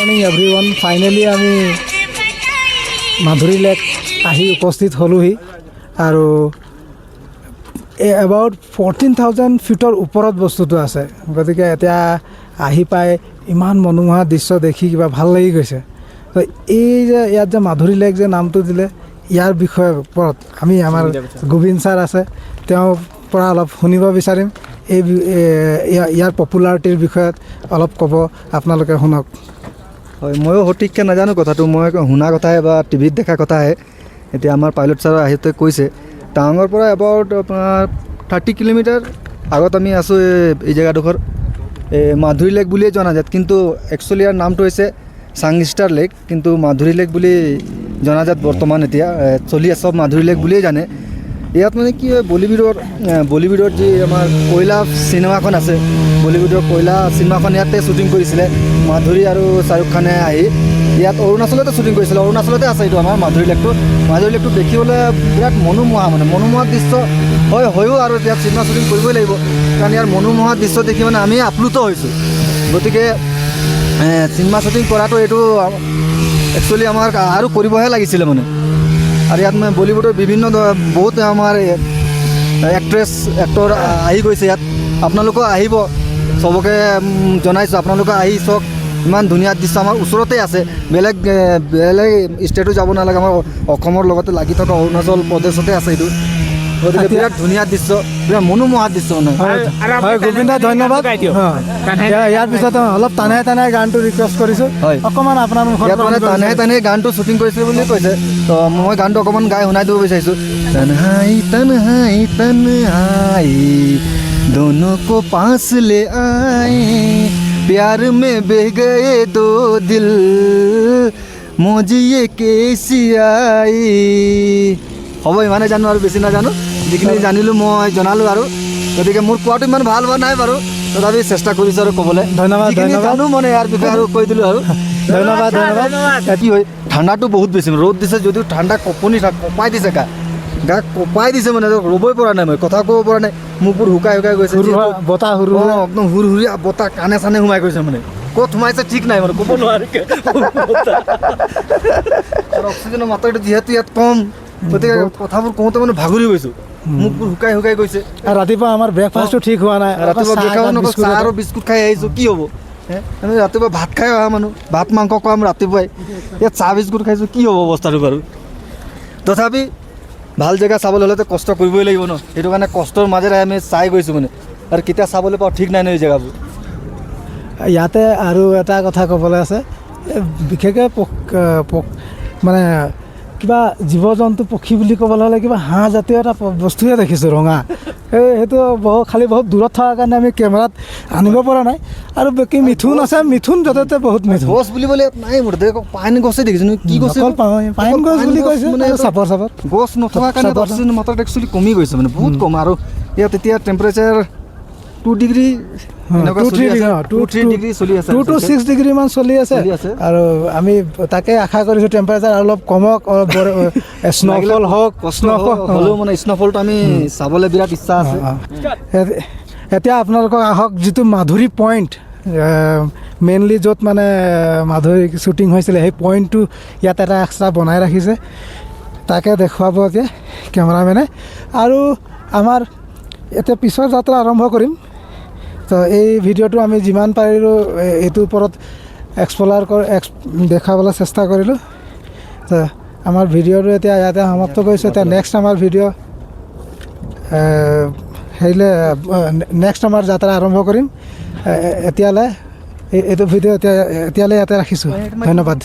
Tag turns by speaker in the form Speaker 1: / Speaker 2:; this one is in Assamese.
Speaker 1: মৰ্ণিং এভৰিৱান ফাইনেলি আমি মাধুৰী লেক আহি উপস্থিত হ'লোহি আৰু এবাউট 14,000 ফিটৰ ওপৰত বস্তুটো আছে গতিকে এতিয়া আহি পাই ইমান মনোমোহা দৃশ্য দেখি কিবা ভাল লাগি গৈছে তো এই যে ইয়াত যে মাধুৰী লেক যে নামটো দিলে ইয়াৰ বিষয়ে ওপৰত আমি আমাৰ গোবিন্দ ছাৰ আছে তেওঁৰ পৰা অলপ শুনিব বিচাৰিম এই ইয়াৰ পপুলাৰিটিৰ বিষয়ত অলপ ক'ব আপোনালোকে শুনক
Speaker 2: হয় ময়ো সঠিককৈ নাজানো কথাটো মই শুনা কথাহে বা টিভিত দেখা কথাহে এতিয়া আমাৰ পাইলট ছাৰ আহিতে কৈছে টাৱাঙৰ পৰা এবাউট আপোনাৰ 30 কিলোমিটাৰ আগত আমি আছোঁ এই জেগাডোখৰ মাধুৰী লেক বুলিয়ে জনা যায় কিন্তু একচুৱেলি ইয়াৰ নামটো হৈছে চাংষ্টাৰ লেক কিন্তু মাধুৰী লেক বুলি জনাজাত বৰ্তমান এতিয়া চলি আছে চব মাধুৰী লেক বুলিয়ে জানে ইয়াত মানে কি হয় বলিউডৰ যি আমাৰ কয়লা চিনেমাখন আছে বলিউডৰ কয়লা চিনেমাখন ইয়াতে শ্বুটিং কৰিছিলে মাধুৰী আৰু শ্বাহৰুখ খানে আহি ইয়াত অৰুণাচলতে শ্বুটিং কৰিছিলে অৰুণাচলতে আছে এইটো আমাৰ মাধুৰী লেকটো দেখিবলৈ বিৰাট মনোমোহা দৃশ্য হয়ো আৰু ইয়াত চিনেমা শ্বুটিং কৰিবই লাগিব কাৰণ ইয়াৰ মনোমোহা দৃশ্য দেখি মানে আমি আপ্লুত হৈছোঁ গতিকে চিনেমা শ্বুটিং কৰাটো এইটো একচুৱেলি আমাৰ আৰু কৰিবহে লাগিছিলে মানে আৰু ইয়াত মানে বলিউডৰ বিভিন্ন বহুত আমাৰ এক্টৰ আহি গৈছে ইয়াত আপোনালোকেও আহিব চবকে জনাইছোঁ আপোনালোকে আহি চাওক ইমান ধুনীয়া দৃশ্য আমাৰ ওচৰতে আছে বেলেগ ষ্টেটো যাব নালাগে আমাৰ অসমৰ লগতে লাগি থকা অৰুণাচল প্ৰদেশতে আছে এইটো গতিকে বিৰাট ধুনীয়া দৃশ্য বিৰাট মনোমোহা দৃশ্য
Speaker 1: হয় গোবিন্দ ধন্যবাদ ইয়াৰ পিছত অলপ টানে গানটো ৰিকুৱেষ্ট কৰিছোঁ
Speaker 2: হয়
Speaker 1: অকণমান আপোনাৰ
Speaker 2: ইয়াত মানে টানে গানটো শ্বুটিং কৰিছিলে বুলি কৈছে তো মই গানটো অকণমান গাই শুনাই দিব বিচাৰিছোঁ তনহাই दोनों को पास ले आए प्यार में बह गए दो दिल मौज ये कैसी आई হ'ব ইমানে জানো আৰু বেছি নাজানো যিখিনি জানিলোঁ মই জনালোঁ আৰু গতিকে মোৰ কোৱাটো ইমান ভাল হোৱা নাই বাৰু তথাপি চেষ্টা কৰিছোঁ আৰু ক'বলৈ
Speaker 1: ধন্যবাদ
Speaker 2: জানো মানে ইয়াৰ বিষয়ে আৰু কৈ দিলোঁ আৰু
Speaker 1: ধন্যবাদ
Speaker 2: কি হয় ঠাণ্ডাটো বহুত বেছি ৰ'দ দিছে যদিও ঠাণ্ডা কপাই দিছে গা কপাই দিছে মানে ৰ'বই পৰা নাই মই কথা ক'ব পৰা নাই মুখবোৰ শুকাই গৈছে
Speaker 1: বতাহ
Speaker 2: একদম হুৰহুৰীয়া বতাহ কাণে চানে সোমাই গৈছে মানে ক'ত সোমাইছে ঠিক নাই মানে ক'ব নোৱাৰি আৰু অক্সিজেনৰ মাত্ৰাটো যিহেতু ইয়াত কম গতিকে কথাবোৰ কওঁতে মানে ভাগৰি গৈছোঁ মুখবোৰ শুকাই গৈছে
Speaker 1: আৰু ৰাতিপুৱা আমাৰ ব্ৰেকফাষ্টটো ঠিক হোৱা নাই
Speaker 2: ৰাতিপুৱা ব্ৰেকফাষ্ট চাহ আৰু বিস্কুট খাই আহিছোঁ কি হ'ব আমি ৰাতিপুৱা ভাত খাই অহা মানুহ ভাত মাংস খোৱাম ৰাতিপুৱাই ইয়াত চাহ বিস্কুট খাইছোঁ কি হ'ব অৱস্থাটো বাৰু তথাপি ভাল জেগা চাবলৈ হ'লেতো কষ্ট কৰিবই লাগিব ন সেইটো কাৰণে কষ্টৰ মাজেৰে আমি চাই গৈছোঁ মানে আৰু কেতিয়া চাবলৈ পাওঁ ঠিক নাই ন এই জেগাবোৰ
Speaker 1: ইয়াতে আৰু এটা কথা ক'বলৈ আছে বিশেষকৈ মানে কিবা জীৱ জন্তু পক্ষী বুলি ক'বলৈ হ'লে কিবা হাঁহ জাতীয় এটা বস্তুহে দেখিছোঁ ৰঙা সেইটো বহুত দূৰত থকাৰ কাৰণে আমি কেমেৰাত আনিব পৰা নাই আৰু বাকী মিথুন আছে মিথুন য'তে বহুত মিথুন
Speaker 2: গছ বুলিবলৈ নাই মোৰ পাইন গছে দেখিছোঁ কি গছ
Speaker 1: পাইন গছ বুলি কৈছে মানে চাপৰ
Speaker 2: গছ নথকাৰ কাৰণে অক্সিজেন মাত্ৰাটো একচুৱেলি কমি গৈছে মানে বহুত কম আৰু ইয়াত এতিয়া টেম্পাৰেচাৰ 2 ডিগ্ৰী 2 to 6 ডিগ্ৰী মান চলি আছে আৰু আমি তাকে আশা কৰিছোঁ টেম্পাৰেচাৰ অলপ কমক অলপ স্ন'ফল হওক হ'লেও মানে স্ন'ফলটো আমি চাবলৈ বিৰাট ইচ্ছা আছে
Speaker 1: এতিয়া আপোনালোকক আহক যিটো মাধুৰী পইণ্ট মেইনলি য'ত মানে মাধুৰী শ্বুটিং হৈছিলে সেই পইণ্টটো ইয়াত এটা এক্সট্ৰা বনাই ৰাখিছে তাকে দেখুৱাব এতিয়া কেমেৰামেনে আৰু আমাৰ এতিয়া পিছৰ যাত্ৰা আৰম্ভ কৰিম তো এই ভিডিঅ'টো আমি যিমান পাৰিলোঁ এইটোৰ ওপৰত দেখাবলৈ চেষ্টা কৰিলোঁ তো আমাৰ ভিডিঅ'টো এতিয়া ইয়াতে সমাপ্ত কৰিছোঁ এতিয়া নেক্সট আমাৰ ভিডিঅ' নেক্সট আমাৰ যাত্ৰা আৰম্ভ কৰিম এতিয়ালৈ এইটো ভিডিঅ' এতিয়ালৈ ইয়াতে ৰাখিছোঁ ধন্যবাদ।